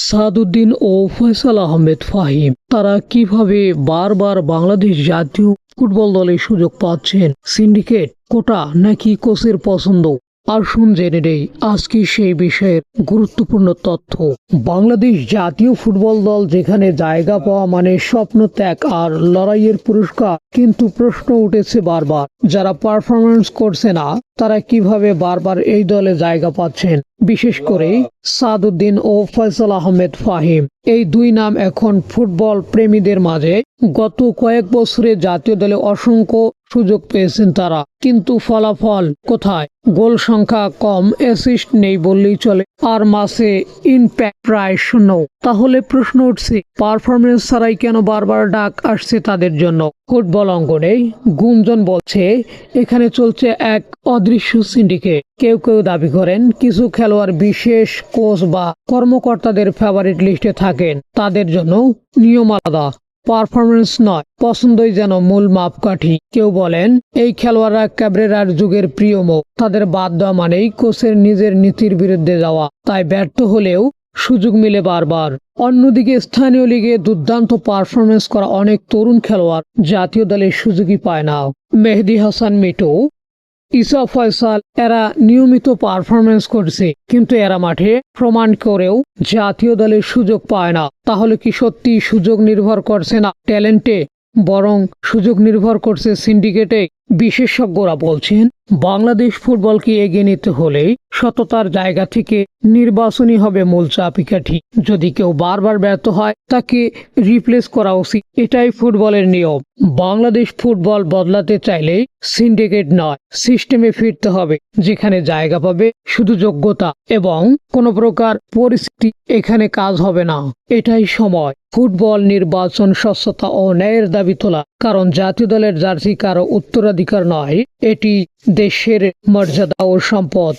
সাদউদ্দিন ও ফয়সাল আহমেদ ফাহিম তারা কিভাবে বারবার বাংলাদেশ জাতীয় ফুটবল দলে সুযোগ পাচ্ছেন? সিন্ডিকেট, কোটা নাকি কোচের পছন্দ? আসুন জেনে নেই আজকে সেই বিষয়ের গুরুত্বপূর্ণ তথ্য। বাংলাদেশ জাতীয় ফুটবল দল যেখানে জায়গা পাওয়া মানে স্বপ্ন ত্যাগ আর লড়াইয়ের পুরস্কার, কিন্তু প্রশ্ন উঠেছে বারবার, যারা পারফরমেন্স করছে না তারা কিভাবে বারবার এই দলে জায়গা পাচ্ছেন? বিশেষ করে সাদউদ্দিন ও ফয়সাল আহমেদ ফাহিম, এই দুই নাম এখন ফুটবল প্রেমীদের মাঝে। গত কয়েক বছরে জাতীয় দলে অসংখ্য সুযোগ পেয়েছেন তারা, কিন্তু ফলাফল কোথায়? গোল সংখ্যা কম, অ্যাসিস্ট নেই বললেই চলে, আর মাসে ইমপ্যাক্ট প্রায় শূন্য। তাহলে প্রশ্ন উঠছে, পারফরমেন্স ছাড়াই কেন বারবার ডাক আসছে তাদের জন্য? ফুটবল অঙ্গনে গুঞ্জন বলছে এখানে চলছে এক অদৃশ্য সিন্ডিকেট। কেউ কেউ দাবি করেন কিছু খেলোয়াড় বিশেষ কোচ বা কর্মকর্তাদের ফেভারিট লিস্টে থাকেন, তাদের জন্য নিয়ম আলাদা, পারফরমেন্স নয়, পছন্দই যেন মূল মাপকাঠি। কেউ বলেন এই খেলোয়াড়রা ক্যাবরেরার যুগের প্রিয় মুখ, তাদের বাদ দেওয়া মানেই কোচের নিজের নীতির বিরুদ্ধে যাওয়া, তাই ব্যর্থ হলেও সুযোগ মিলে বারবার। অন্যদিকে স্থানীয় লিগে দুর্দান্ত পারফরমেন্স করা অনেক তরুণ খেলোয়াড় জাতীয় দলের সুযোগই পায় না। মেহেদী হাসান মিঠু, ইসা ফয়সাল, এরা নিয়মিত পারফরমেন্স করছে, কিন্তু এরা মাঠে প্রমাণ করেও জাতীয় দলের সুযোগ পায় না। তাহলে কি সত্যি সুযোগ নির্ভর করছে না ট্যালেন্টে, বরং সুযোগ নির্ভর করছে সিন্ডিকেটে? বিশেষজ্ঞরা বলছেন বাংলাদেশ ফুটবলকে এগিয়ে নিতে হলে সততার জায়গা থেকে নির্বাচনী হবে মূল চাবিকাঠি। যদি কেউ বারবার ব্যর্থ হয় তাকে রিপ্লেস করা উচিত, এটাই ফুটবলের নিয়ম। বাংলাদেশ ফুটবল বদলাতে চাইলে সিন্ডিকেট নয়, সিস্টেমে ফিরতে হবে, যেখানে জায়গা পাবে শুধু যোগ্যতা এবং কোনো প্রকার পরিস্থিতি এখানে কাজ হবে না। এটাই সময় ফুটবল নির্বাচন, স্বচ্ছতা ও ন্যায়ের দাবি তোলা, কারণ জাতীয় দলের জার্সি কারো উত্তরাধিকার নয়, এটি দেশের মর্যাদা ও সম্পদ।